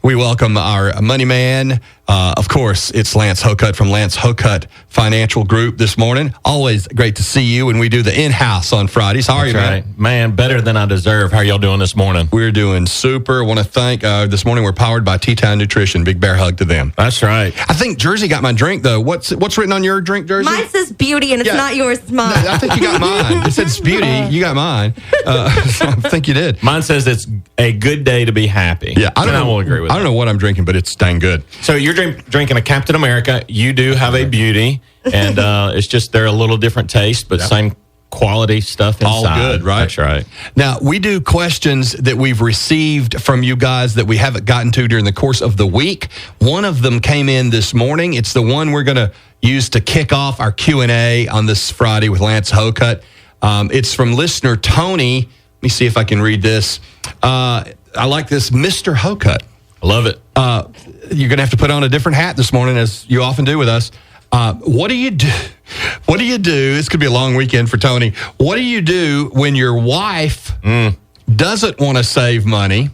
We welcome our money man. Of course, it's Lance Hokut from Lance Hokut Financial Group this morning. Always great to see you when we do the in-house on Fridays. How are you, man? Right. Man, better than I deserve. How are y'all doing this morning? We're doing super. I want to thank, this morning we're powered by T-Town Nutrition. Big bear hug to them. That's right. I think Jersey got my drink, though. What's written on your drink, Jersey? Mine says beauty, and it's not yours. It's mine. No, I think you got mine. It says beauty. You got mine. So I think you did. Mine says it's a good day to be happy. Yeah, I will agree with that. I don't know what I'm drinking, but it's dang good. So you're drinking a Captain America. You do have a beauty, and it's just they're a little different taste, but same quality stuff inside. All good, right? That's right. Now, we do questions that we've received from you guys that we haven't gotten to during the course of the week. One of them came in this morning. It's the one we're going to use to kick off our Q&A on this Friday with Lance Hokut. It's from listener Tony. Let me see if I can read this. I like this, Mr. Hokut. I love it. You're going to have to put on a different hat this morning, as you often do with us. What do you do? What do you do? This could be a long weekend for Tony. What do you do when your wife doesn't want to save money,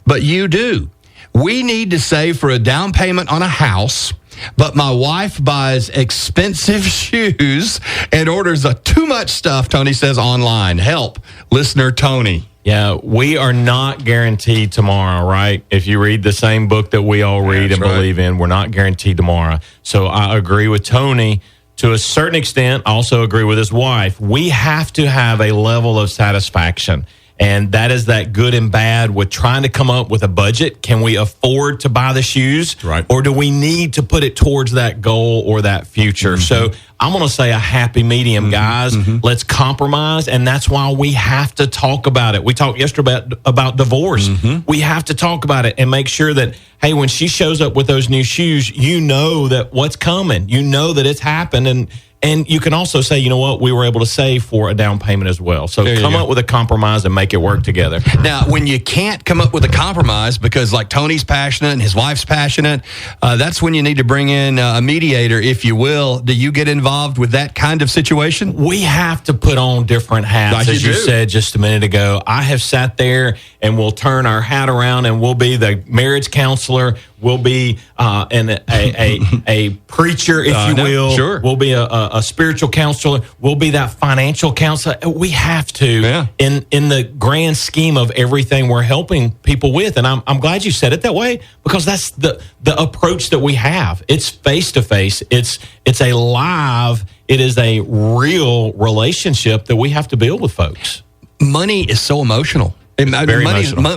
but you do? We need to save for a down payment on a house, but my wife buys expensive shoes and orders too much stuff, Tony says, online. Help, listener Tony. Yeah, we are not guaranteed tomorrow, right? If you read the same book that we all read and believe in, we're not guaranteed tomorrow. So I agree with Tony to a certain extent. I also agree with his wife. We have to have a level of satisfaction. And that is that good and bad with trying to come up with a budget. Can we afford to buy the shoes? Right. Or do we need to put it towards that goal or that future? So I'm going to say a happy medium, guys. Let's compromise. And that's why we have to talk about it. We talked yesterday about divorce. We have to talk about it and make sure that, hey, when she shows up with those new shoes, you know that what's coming. You know that it's happened. And you can also say, you know what, we were able to save for a down payment as well. So come up with a compromise and make it work together. Now, when you can't come up with a compromise because like Tony's passionate and his wife's passionate, that's when you need to bring in a mediator, if you will. Do you get involved with that kind of situation? We have to put on different hats, as you said just a minute ago. I have sat there and we'll turn our hat around and we'll be the marriage counselor. We'll be a preacher, if you will. Sure. We'll be a spiritual counselor. We'll be that financial counselor. We have to in the grand scheme of everything we're helping people with. And I'm glad you said it that way, because that's the approach that we have. It's face-to-face. It's a live, it is a real relationship that we have to build with folks. Money is so emotional.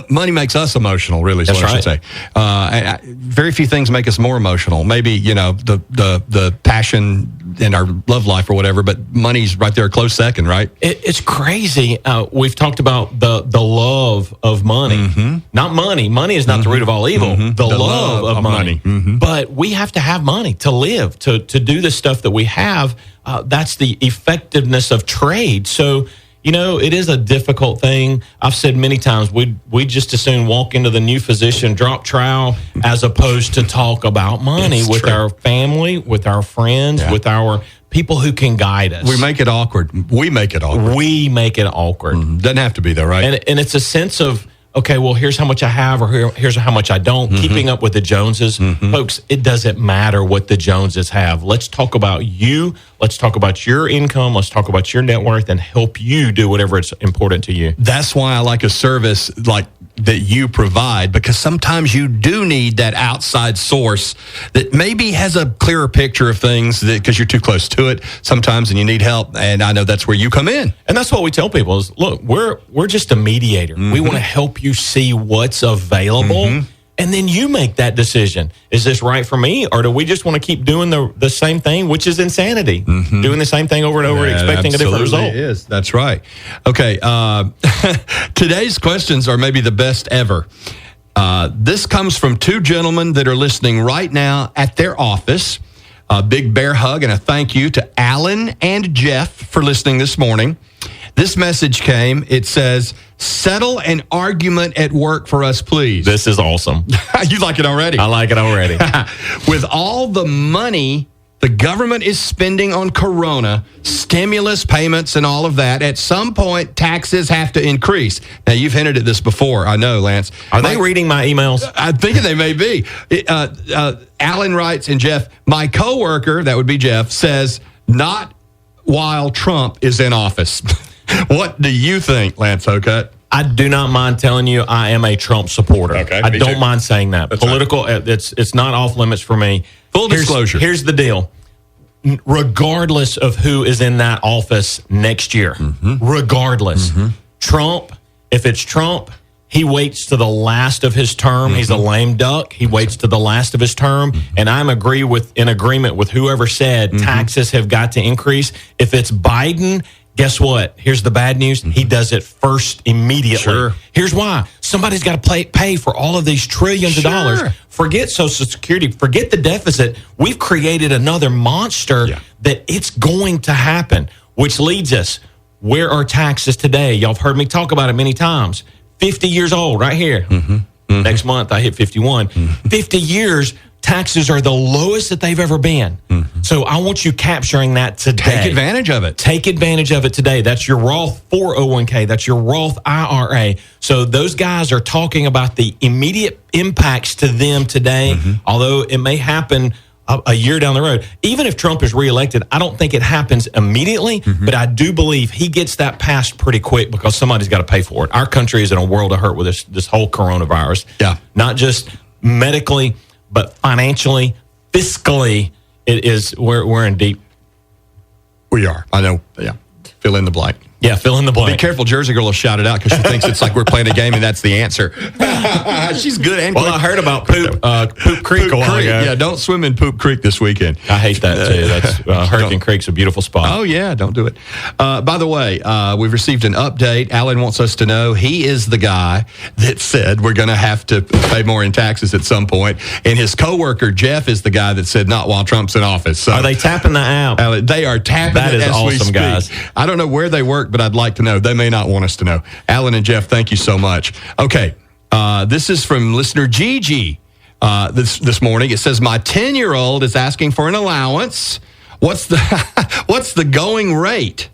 Money makes us emotional, really, is what I should say. Very few things make us more emotional. Maybe, the passion in our love life or whatever, but money's right there a close second, right? It's crazy. We've talked about the love of money. Not money. Money is not the root of all evil. The love of money. But we have to have money to live, to do the stuff that we have. That's the effectiveness of trade. So, it is a difficult thing. I've said many times, we just as soon walk into the new physician, drop trowel, as opposed to talk about money with our family, with our friends, with our people who can guide us. We make it awkward. We make it awkward. Doesn't have to be, though, right? And it's a sense of, okay, well, here's how much I have, or here's how much I don't. Keeping up with the Joneses. Folks, it doesn't matter what the Joneses have. Let's talk about you. Let's talk about your income. Let's talk about your net worth and help you do whatever it's important to you. That's why I like a service like that you provide, because sometimes you do need that outside source that maybe has a clearer picture of things because you're too close to it sometimes and you need help. And I know that's where you come in. And that's what we tell people is, look, we're just a mediator. We want to help you see what's available. And then you make that decision. Is this right for me? Or do we just want to keep doing the same thing, which is insanity? Doing the same thing over and over and expecting a different result. It is. That's right. Okay. Today's questions are maybe the best ever. This comes from two gentlemen that are listening right now at their office. A big bear hug and a thank you to Alan and Jeff for listening this morning. This message came. It says, settle an argument at work for us, please. This is awesome. You like it already? I like it already. With all the money the government is spending on Corona, stimulus payments and all of that. At some point, taxes have to increase. Now, you've hinted at this before. I know, Lance. Are they reading my emails? I'm thinking they may be. Alan writes, and Jeff, my coworker, that would be Jeff, says, not while Trump is in office. What do you think, Lance Hokut? I do not mind telling you I am a Trump supporter. Okay, I don't mind saying that. That's Political, it's not off limits for me. Full disclosure. Here's the deal. Regardless of who is in that office next year, regardless, Trump, if it's Trump, he waits to the last of his term. He's a lame duck. He waits to the last of his term. And I'm in agreement with whoever said taxes have got to increase. If it's Biden, guess what? Here's the bad news. He does it first immediately. Sure. Here's why. Somebody's got to pay for all of these trillions of dollars. Forget Social Security. Forget the deficit. We've created another monster that it's going to happen, which leads us, where are taxes today? Y'all have heard me talk about it many times. 50 years old right here. Next month, I hit 51. 50 years, taxes are the lowest that they've ever been. So I want you capturing that today. Take advantage of it. Take advantage of it today. That's your Roth 401k. That's your Roth IRA. So those guys are talking about the immediate impacts to them today, although it may happen a year down the road. Even if Trump is reelected, I don't think it happens immediately, but I do believe he gets that passed pretty quick because somebody's got to pay for it. Our country is in a world of hurt with this whole coronavirus. Yeah. Not just medically, but financially, fiscally, we're in deep. We are. I know. Yeah. Fill in the blank. Yeah, fill in the blank. Be careful, Jersey Girl will shout it out because she thinks it's like we're playing a game and that's the answer. She's good and quick. I heard about Poop Creek a while ago. Yeah, don't swim in Poop Creek this weekend. I hate that too. That's Hurricane Creek's a beautiful spot. Oh yeah, don't do it. By the way, we've received an update. Alan wants us to know he is the guy that said we're going to have to pay more in taxes at some point, and his coworker Jeff is the guy that said not while Trump's in office. So are they tapping the app? Alan, they are tapping. That it is as we awesome, speak. guys. I don't know where they work, but I'd like to know. They may not want us to know. Alan and Jeff, thank you so much. Okay, this is from listener Gigi this morning. It says, my 10-year-old is asking for an allowance. What's the going rate?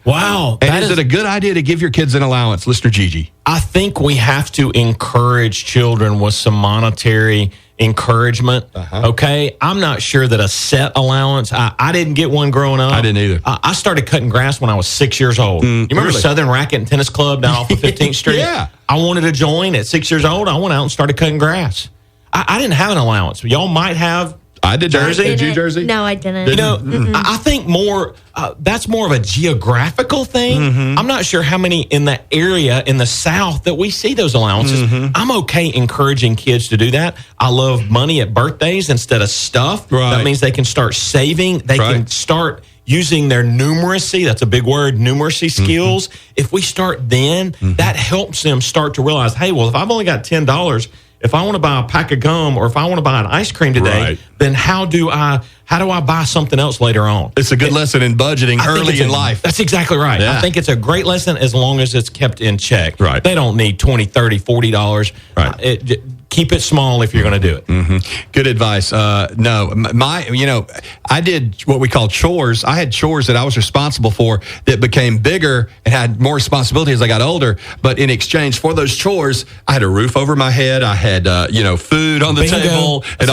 Wow. And is it a good idea to give your kids an allowance, listener Gigi? I think we have to encourage children with some monetary encouragement. Okay, I'm not sure that a set allowance. I didn't get one growing up. I didn't either. I started cutting grass when I was 6 years old. You remember Southern Racket and Tennis Club down off of 15th Street? Yeah. I wanted to join at 6 years old. I went out and started cutting grass. I didn't have an allowance. Y'all might have. I did. Jersey? Did you, Jersey? No, I didn't. You know, I think that's more of a geographical thing. I'm not sure how many in the area in the South that we see those allowances. I'm okay encouraging kids to do that. I love money at birthdays instead of stuff. Right. That means they can start saving. They can start using their numeracy. That's a big word, numeracy skills. If we start then, that helps them start to realize, hey, well, if I've only got $10, if I want to buy a pack of gum or if I want to buy an ice cream today, then how do I buy something else later on? It's a good lesson in budgeting early in life. That's exactly right. Yeah. I think it's a great lesson as long as it's kept in check. Right. They don't need $20, $30, $40. Right. Keep it small if you're going to do it. Good advice. No, I did what we call chores. I had chores that I was responsible for that became bigger and had more responsibility as I got older. But in exchange for those chores, I had a roof over my head. I had, food on the Bingo. table and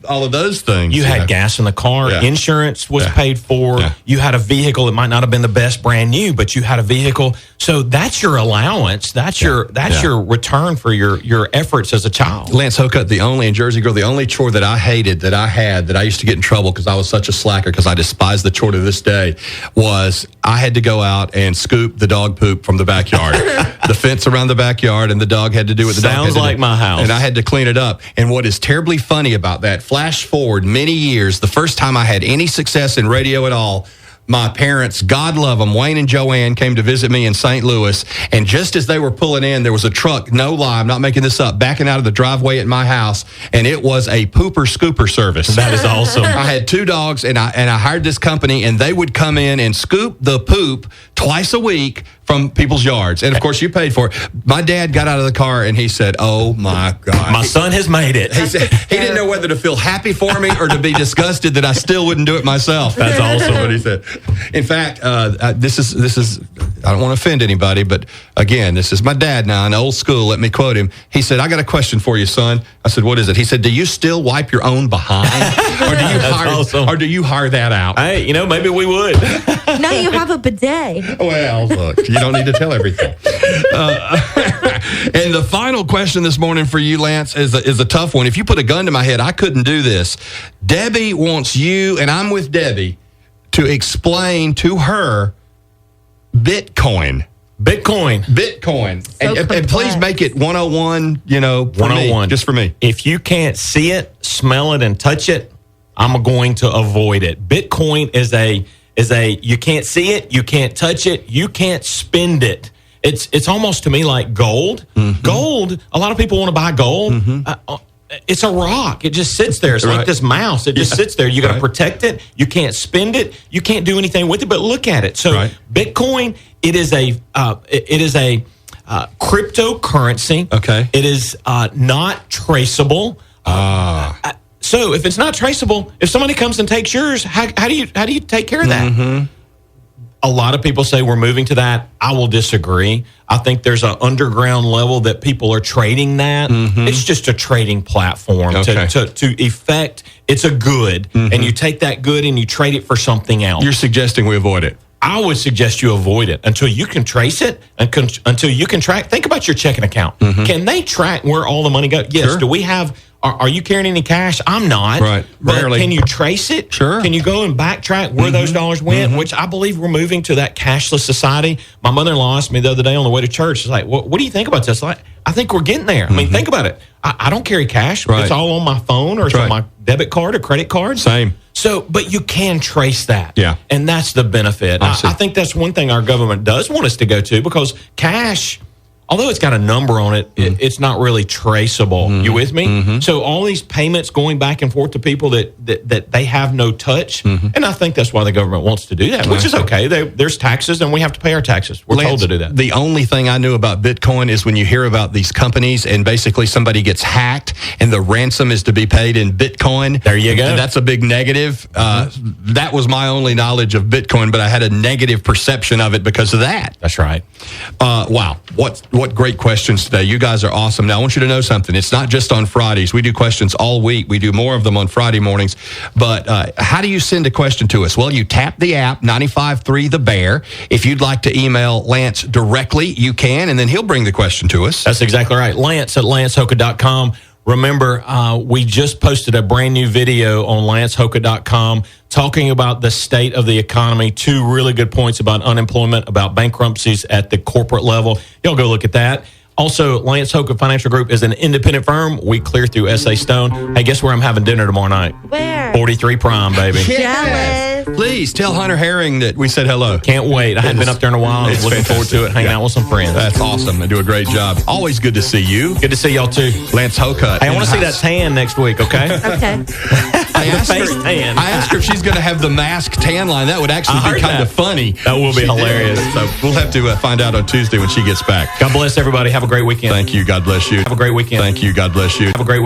all of those things. You had gas in the car. Yeah. Insurance was paid for. Yeah. You had a vehicle that might not have been the best brand new, but you had a vehicle. So that's your allowance. That's your return for your efforts as a child. Lance Hokut, and Jersey Girl, the only chore that I hated that I used to get in trouble because I was such a slacker because I despised the chore to this day was I had to go out and scoop the dog poop from the backyard. The fence around the backyard, and the dog had to do what the dog had to do. Sounds like my house. And I had to clean it up. And what is terribly funny about that, flash forward many years, the first time I had any success in radio at all, my parents, God love them, Wayne and Joanne, came to visit me in St. Louis. And just as they were pulling in, there was a truck, no lie, I'm not making this up, backing out of the driveway at my house. And it was a pooper scooper service. That is awesome. I had 2 dogs, and I hired this company, and they would come in and scoop the poop twice a week from people's yards. And, of course, you paid for it. My dad got out of the car, and he said, oh, my God. My son has made it. He said he didn't know whether to feel happy for me or to be disgusted that I still wouldn't do it myself. That's also what he said. In fact, this is I don't want to offend anybody, but, again, this is my dad now, in old school. Let me quote him. He said, I got a question for you, son. I said, what is it? He said, do you still wipe your own behind? Or do you hire that out? Hey, maybe we would. Now you have a bidet. Well, look, you don't need to tell everything. And the final question this morning for you, Lance, is a tough one. If you put a gun to my head, I couldn't do this. Debbie wants you, and I'm with Debbie, to explain to her Bitcoin. So and please make it 101, for 101. Me, just for me. If you can't see it, smell it, and touch it, I'm going to avoid it. Bitcoin is a you can't see it, you can't touch it, you can't spend it. It's almost to me like gold. Mm-hmm. Gold, a lot of people want to buy gold. Mm-hmm. It's a rock. It just sits there. It's like this mouse. It just sits there. You got to protect it. You can't spend it. You can't do anything with it. But look at it. So Bitcoin, it is a cryptocurrency. Okay. It is not traceable. So if it's not traceable, if somebody comes and takes yours, how do you take care of that? Mm-hmm. A lot of people say we're moving to that. I will disagree. I think there's an underground level that people are trading that. Mm-hmm. It's just a trading platform to effect. It's a good, and you take that good and you trade it for something else. You're suggesting we avoid it. I would suggest you avoid it until you can trace it and until you can track. Think about your checking account. Mm-hmm. Can they track where all the money goes? Yes. Sure. Do we have? Are you carrying any cash? I'm not. Right. But can you trace it? Sure. Can you go and backtrack where those dollars went? Which I believe we're moving to that cashless society. My mother-in-law asked me the other day on the way to church. She's like, "What do you think about this?" Like, I think we're getting there. I mean, think about it. I don't carry cash. Right. It's all on my phone or it's on my debit card or credit card. Same. So, but you can trace that. Yeah. And that's the benefit. I think that's one thing our government does want us to go to, because cash, although it's got a number on it, it's not really traceable. You with me? Mm-hmm. So all these payments going back and forth to people that they have no touch, and I think that's why the government wants to do that, which is okay. There's taxes, and we have to pay our taxes. We're told to do that. The only thing I knew about Bitcoin is when you hear about these companies and basically somebody gets hacked and the ransom is to be paid in Bitcoin. There you go. That's a big negative. That was my only knowledge of Bitcoin, but I had a negative perception of it because of that. That's right. Wow. What great questions today. You guys are awesome. Now, I want you to know something. It's not just on Fridays. We do questions all week. We do more of them on Friday mornings. But how do you send a question to us? Well, you tap the app, 95.3 The Bear. If you'd like to email Lance directly, you can, and then he'll bring the question to us. That's exactly right. Lance at lancehoka.com. Remember, we just posted a brand new video on lancehoka.com talking about the state of the economy. 2 really good points about unemployment, about bankruptcies at the corporate level. Y'all go look at that. Also, Lance Hoka Financial Group is an independent firm. We clear through S.A. Stone. Hey, guess where I'm having dinner tomorrow night? Where? 43 Prime, baby. Jealous. Please tell Hunter Herring that we said hello. Can't wait. I hadn't been up there in a while. I was looking forward to it, hanging out with some friends. That's awesome. They do a great job. Always good to see you. Good to see y'all, too. Lance Hoka. Hey, I want to see that tan next week, okay? Okay. I asked her if she's going to have the mask tan line. That would actually be kind of funny. That will be hilarious. So we'll have to find out on Tuesday when she gets back. God bless everybody. Have a great weekend. Thank you. God bless you. Have a great weekend. Thank you. God bless you. Have a great weekend.